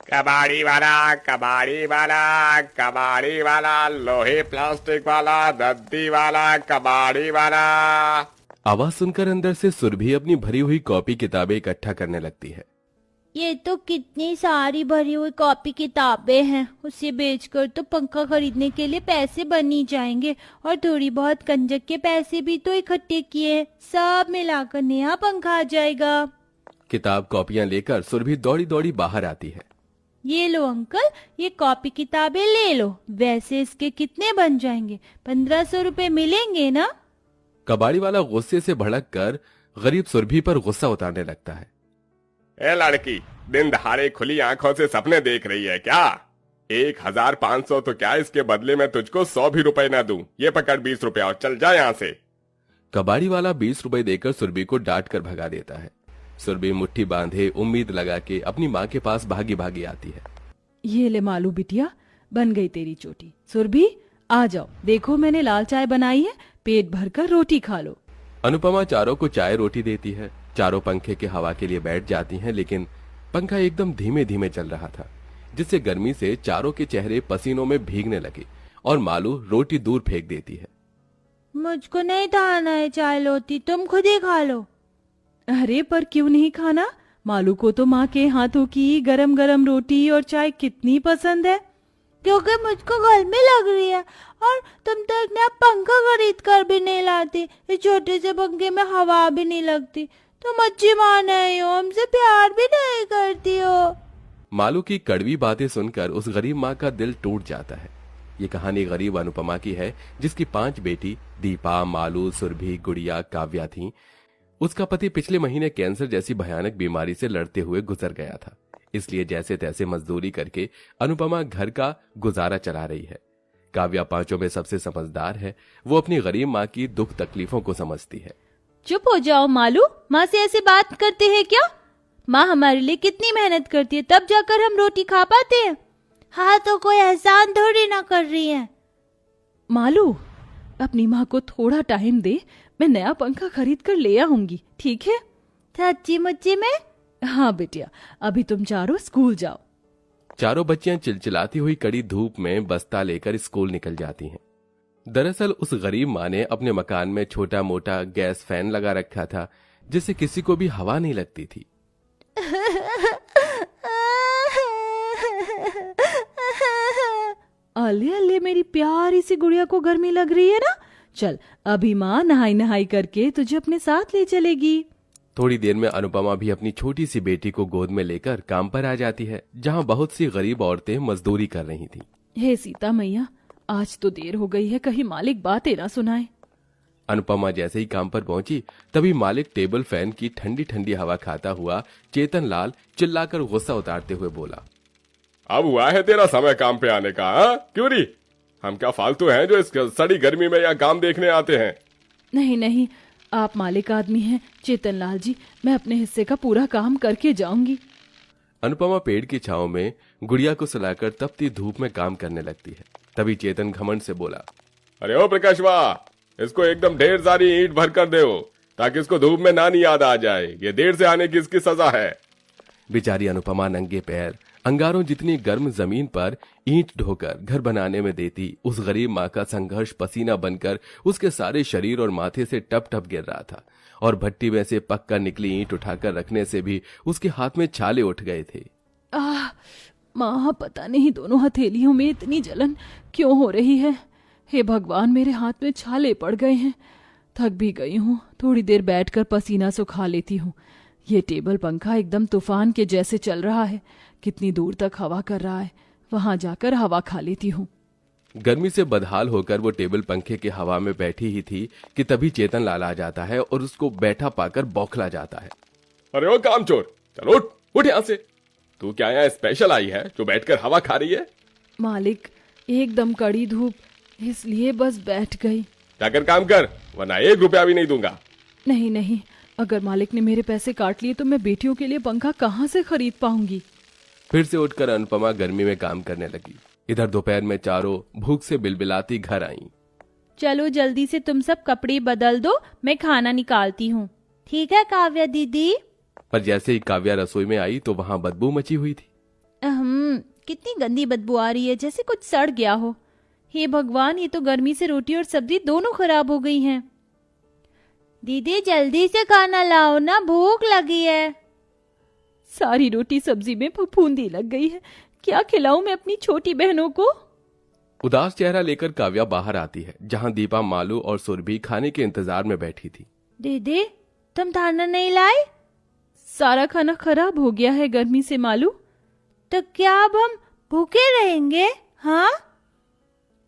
कबाड़ी वाला, कबाड़ी वाला, कबाड़ी वाला, लोहे प्लास्टिक वाला, दद्दी वाला, कबाड़ी वाला। आवाज सुनकर अंदर से सुरभि अपनी भरी हुई कॉपी किताबें इकट्ठा करने लगती है। ये तो कितनी सारी भरी हुई कॉपी किताबें हैं। उसे बेचकर तो पंखा खरीदने के लिए पैसे बन ही जाएंगे और थोड़ी बहुत कंजक के पैसे भी तो इकट्ठे किए, सब मिलाकर नया पंखा आ जाएगा। किताब कॉपियां लेकर सुरभि दौड़ी दौड़ी बाहर आती है। ये लो अंकल, ये कॉपी किताबें ले लो। वैसे इसके कितने बन जाएंगे? 1500 रुपए मिलेंगे ना? कबाड़ी वाला गुस्से से भड़क कर गरीब सुरभि पर गुस्सा उतारने लगता है। ए लड़की, दिन दहाड़े खुली आंखों से सपने देख रही है क्या? 1500 तो क्या, इसके बदले में तुझको 100 भी रुपए ना दूं। ये पकड़ 20 रुपए और चल जा यहाँ से। कबाड़ी वाला 20 रुपए देकर सुरभि को डांट कर भगा देता है। सुरभि मुट्ठी बांधे उम्मीद लगा के अपनी माँ के पास भागी भागी आती है। ये ले मालू बिटिया, बन गई तेरी चोटी। सुरभि आ जाओ, देखो मैंने लाल चाय बनाई है, पेट भरकर रोटी खा लो। अनुपमा चारों को चाय रोटी देती है। चारों पंखे के हवा के लिए बैठ जाती हैं, लेकिन पंखा एकदम धीमे धीमे चल रहा था, जिससे गर्मी से चारों के चेहरे पसीनों में भीगने लगे और मालू रोटी दूर फेंक देती है। मुझको नहीं खाना है चाय रोटी, तुम खुद ही खा लो। अरे पर क्यों नहीं खाना? मालू को तो माँ के हाथों की गरम गरम रोटी और चाय कितनी पसंद है। क्योंकि मुझको गर्मी लग रही है और तुम तो एक नया पंखा खरीद कर भी नहीं लाती। इस छोटे से पंखे में हवा भी नहीं लगती। तुम अच्छी माँ नहीं हो, हमसे प्यार भी नहीं करती हो। मालू की कड़वी बातें सुनकर उस गरीब माँ का दिल टूट जाता है। ये कहानी गरीब अनुपमा की है, जिसकी 5 बेटी दीपा, मालू, सुरभि, गुड़िया, काव्या थी। उसका पति पिछले महीने कैंसर जैसी भयानक बीमारी से लड़ते हुए गुजर गया था, इसलिए जैसे तैसे मजदूरी करके अनुपमा घर का गुजारा चला रही है। काव्या 5 में सबसे समझदार है। वो अपनी गरीब माँ की दुख तकलीफों को समझती है। चुप हो जाओ मालू, माँ से ऐसे बात करते हैं क्या? माँ हमारे लिए कितनी मेहनत करती है, तब जाकर हम रोटी खा पाते हैं। हाँ तो कोई एहसान थोड़ी ना कर रही है। मालू, अपनी माँ को थोड़ा टाइम दे, मैं नया पंखा खरीद कर ले आऊंगी, ठीक है? सच्ची मुच्ची में? हाँ बेटिया, अभी तुम चारों स्कूल जाओ। चारों बच्चियां चिलचिलाती हुई कड़ी धूप में बस्ता लेकर स्कूल निकल जाती हैं। दरअसल उस गरीब माँ ने अपने मकान में छोटा मोटा गैस फैन लगा रखा था, जिससे किसी को भी हवा नहीं लगती थी। अले अले मेरी प्यारी सी गुड़िया को गर्मी लग रही है ना? चल अभी माँ नहाई नहाई करके तुझे अपने साथ ले चलेगी। थोड़ी देर में अनुपमा भी अपनी छोटी सी बेटी को गोद में लेकर काम पर आ जाती है, जहाँ बहुत सी गरीब औरतें मजदूरी कर रही थीं। हे सीता मैया, आज तो देर हो गई है, कहीं मालिक बातें ना सुनाए। अनुपमा जैसे ही काम पर पहुंची, तभी मालिक टेबल फैन की ठंडी ठंडी हवा खाता हुआ चेतन लाल चिल्लाकर गुस्सा उतारते हुए बोला, अब हुआ है तेरा समय काम पे आने का? हाँ क्यों नहीं? हम क्या फालतू हैं जो इस सड़ी गर्मी में यहाँ काम देखने आते हैं? नहीं नहीं, आप मालिक आदमी हैं चेतन लाल जी, मैं अपने हिस्से का पूरा काम करके जाऊंगी। अनुपमा पेड़ की छांव में गुड़िया को सुलाकर तपती धूप में काम करने लगती है। तभी चेतन घमंड से बोला, अरे ओ प्रकाश वाह, इसको एकदम ढेर सारी ईंट भर कर दो, ताकि इसको धूप में नानी याद आ जाए। ये देर से आने की इसकी सजा है। बेचारी अनुपमा नंगे पैर अंगारों जितनी गर्म जमीन पर ईंट ढोकर घर बनाने में देती उस गरीब माँ का संघर्ष पसीना बनकर उसके सारे शरीर और माथे से टप टप गिर रहा था, और भट्टी में से पककर निकली ईंट उठाकर रखने से भी उसके हाथ में छाले उठ गए थे। माँ, पता नहीं दोनों हथेलियों में इतनी जलन क्यों हो रही है। हे भगवान, मेरे हाथ में छाले पड़ गए हैं। थक भी गई हूँ, थोड़ी देर बैठकर पसीना सुखा लेती हूँ। ये टेबल पंखा एकदम तूफान के जैसे चल रहा है, कितनी दूर तक हवा कर रहा है, वहां जाकर हवा खा लेती हूँ। गर्मी से बदहाल होकर वो टेबल पंखे की हवा में बैठी ही थी कि तभी चेतन लाल आ जाता है और उसको बैठा पाकर बौखला जाता है। अरे ओ कामचोर, चलो उठ उठ यहाँ से। तू क्या यहाँ स्पेशल आई है जो बैठकर हवा खा रही है? मालिक, एकदम कड़ी धूप, इसलिए बस बैठ गई। जाकर काम कर, वरना 1 रुपया भी नहीं दूंगा। नहीं नहीं, अगर मालिक ने मेरे पैसे काट लिए तो मैं बेटियों के लिए पंखा कहाँ से खरीद पाऊंगी। फिर से उठकर अनुपमा गर्मी में काम करने लगी। इधर दोपहर में चारों भूख से बिलबिलाती घर आईं। चलो जल्दी से तुम सब कपड़े बदल दो, मैं खाना निकालती हूँ। ठीक है काव्या दीदी? पर जैसे ही काव्या रसोई में आई तो वहां बदबू मची हुई थी। कितनी गंदी बदबू आ रही है, जैसे कुछ सड़ गया हो। हे भगवान, ये तो गर्मी से रोटी और सब्जी दोनों खराब हो गई हैं। दीदी जल्दी से खाना लाओ ना, भूख लगी है। सारी रोटी सब्जी में फफूंदी लग गई है, क्या खिलाऊं मैं अपनी छोटी बहनों को। उदास चेहरा लेकर काव्या बाहर आती है, जहां दीपा, मालू और सुरभि खाने के इंतजार में बैठी थी। दीदी तुम खाना नहीं लाए? सारा खाना खराब हो गया है गर्मी से मालू। तो क्या अब हम भूखे रहेंगे? हाँ,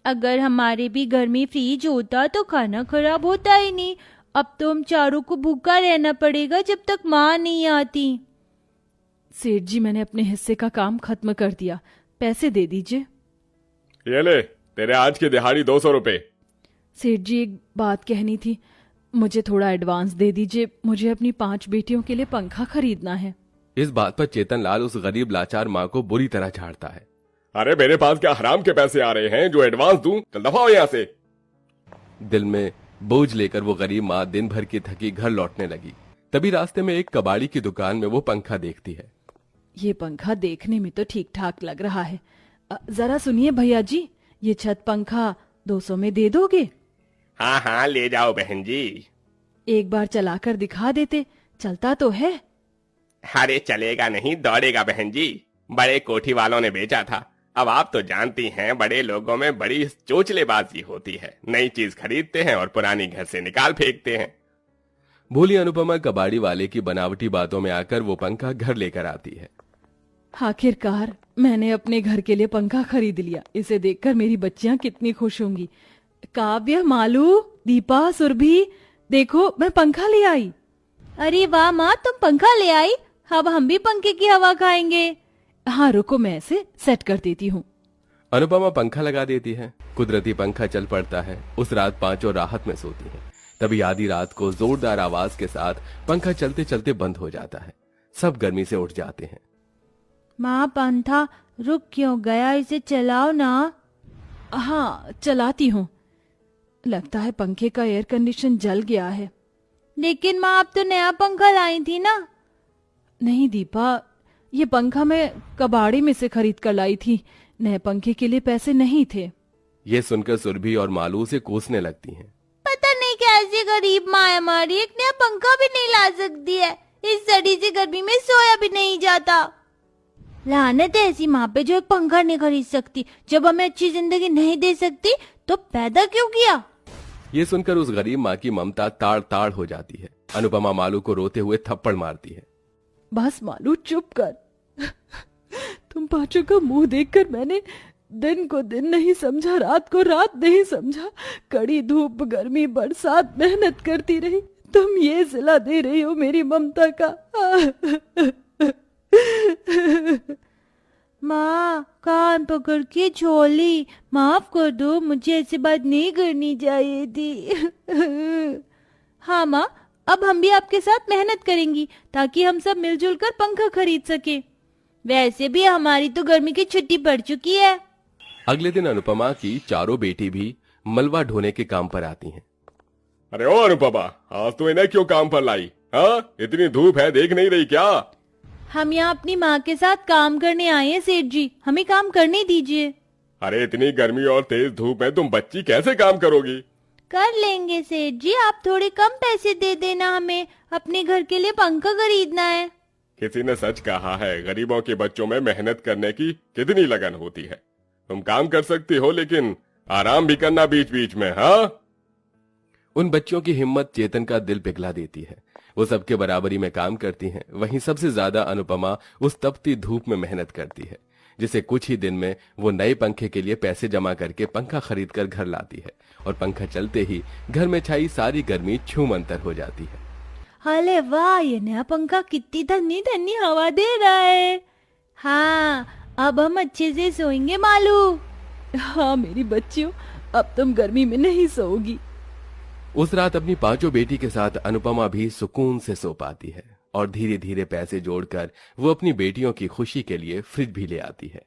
अगर हमारे भी घर में फ्रिज होता तो खाना खराब होता ही नहीं। अब तो हम चारों को भूखा रहना पड़ेगा जब तक माँ नहीं आती। सेठ जी, मैंने अपने हिस्से का काम खत्म कर दिया, पैसे दे दीजिए। ये ले, तेरे आज की दिहाड़ी 200 रुपए। सेठ जी, एक बात कहनी थी, मुझे थोड़ा एडवांस दे दीजिए, मुझे अपनी 5 बेटियों के लिए पंखा खरीदना है। इस बात पर चेतन लाल उस गरीब लाचार माँ को बुरी तरह झाड़ता है। अरे मेरे पास क्या हराम के पैसे आ रहे हैं जो एडवांस दूं? चल दफा हो यहाँ से। दिल में बोझ लेकर वो गरीब माँ दिन भर की थकी घर लौटने लगी। तभी रास्ते में एक कबाड़ी की दुकान में वो पंखा देखती है। ये पंखा देखने में तो ठीक ठाक लग रहा है। जरा सुनिए भैया जी, ये छत पंखा 200 में दे दोगे? हाँ हाँ ले जाओ बहन जी। एक बार चलाकर दिखा देते, चलता तो है। अरे चलेगा नहीं, दौड़ेगा बहन जी। बड़े कोठी वालों ने बेचा था। अब आप तो जानती हैं, बड़े लोगों में बड़ी चोचलेबाजी होती है। नई चीज खरीदते हैं और पुरानी घर से निकाल फेंकते हैं। भोली अनुपमा कबाड़ी वाले की बनावटी बातों में आकर वो पंखा घर लेकर आती है। आखिरकार मैंने अपने घर के लिए पंखा खरीद लिया। इसे देखकर मेरी बच्चियां कितनी खुश होंगी। काव्य, मालू, दीपा, सुरभि, देखो मैं पंखा ले आई। अरे वाह माँ, तुम पंखा ले आई। अब हम भी पंखे की हवा खाएंगे। हाँ रुको, मैं इसे सेट कर देती हूँ। अनुपमा पंखा लगा देती है। कुदरती पंखा चल पड़ता है। उस रात पांचों राहत में सोती हैं। तभी आधी रात को जोरदार आवाज के साथ पंखा चलते चलते बंद हो जाता है। सब गर्मी से उठ जाते हैं। माँ, पंखा रुक क्यों गया? इसे चलाओ ना। हाँ चलाती हूँ। लगता है पंखे का एयर कंडीशन जल गया है। लेकिन माँ, आप तो नया पंखा लाई थी ना। नहीं दीपा, ये पंखा मैं कबाड़ी में से खरीद कर लाई थी। नए पंखे के लिए पैसे नहीं थे। ये सुनकर सुरभि और मालू से कोसने लगती हैं। पता नहीं कैसी गरीब माँ है हमारी, एक नया पंखा भी नहीं ला सकती है। इस सड़ी सी गर्मी में सोया भी नहीं जाता। लानत है ऐसी माँ पे जो एक पंखा नहीं खरीद सकती। जब हमें अच्छी जिंदगी नहीं दे सकती तो पैदा क्यों किया? ये सुनकर उस गरीब माँ की ममता ताड़ ताड़ हो जाती है। अनुपमा मालू को रोते हुए थप्पड़ मारती है। बस मालू चुप कर। तुम पांचों का मुंह देखकर मैंने दिन को दिन नहीं समझा, रात को रात नहीं समझा। कड़ी धूप, गर्मी, बरसात मेहनत करती रही। तुम ये सिला दे रही हो मेरी ममता का। माँ, कान पकड़ के छोली, माफ कर दो, मुझे ऐसी बात नहीं करनी चाहिए थी। हाँ माँ, अब हम भी आपके साथ मेहनत करेंगी ताकि हम सब मिलजुल कर पंखा खरीद सके। वैसे भी हमारी तो गर्मी की छुट्टी पड़ चुकी है। अगले दिन अनुपमा की चारों बेटी भी मलबा ढोने के काम पर आती हैं। अरे ओ अनुपमा, आज तो इन्हें क्यों काम पर लाई? हाँ, इतनी धूप है, देख नहीं रही क्या? हम यहाँ अपनी माँ के साथ काम करने आए हैं सेठ जी, हमें काम करने दीजिए। अरे इतनी गर्मी और तेज धूप में तुम बच्ची कैसे काम करोगी? कर लेंगे सेठ जी, आप थोड़े कम पैसे दे देना, हमें अपने घर के लिए पंखा खरीदना है। किसी ने सच कहा है, गरीबों के बच्चों में मेहनत करने की कितनी लगन होती है। तुम काम कर सकती हो, लेकिन आराम भी करना बीच बीच में। हाँ, उन बच्चों की हिम्मत चेतन का दिल पिघला देती है। वो सबके बराबरी में काम करती हैं। वहीं सबसे ज्यादा अनुपमा उस तपती धूप में मेहनत करती है, जिसे कुछ ही दिन में वो नए पंखे के लिए पैसे जमा करके पंखा खरीद कर घर लाती है। और पंखा चलते ही घर में छाई सारी गर्मी छूमंतर हो जाती है। अरे वाह, ये नया पंखा कितनी ठंडी ठंडी हवा दे रहा है। हाँ, अब हम अच्छे से सोएंगे मालू। हाँ मेरी बच्चियों, अब तुम गर्मी में नहीं सोओगी। उस रात अपनी पांचों बेटी के साथ अनुपमा भी सुकून से सो पाती है और धीरे धीरे पैसे जोड़कर वो अपनी बेटियों की खुशी के लिए फ्रिज भी ले आती है।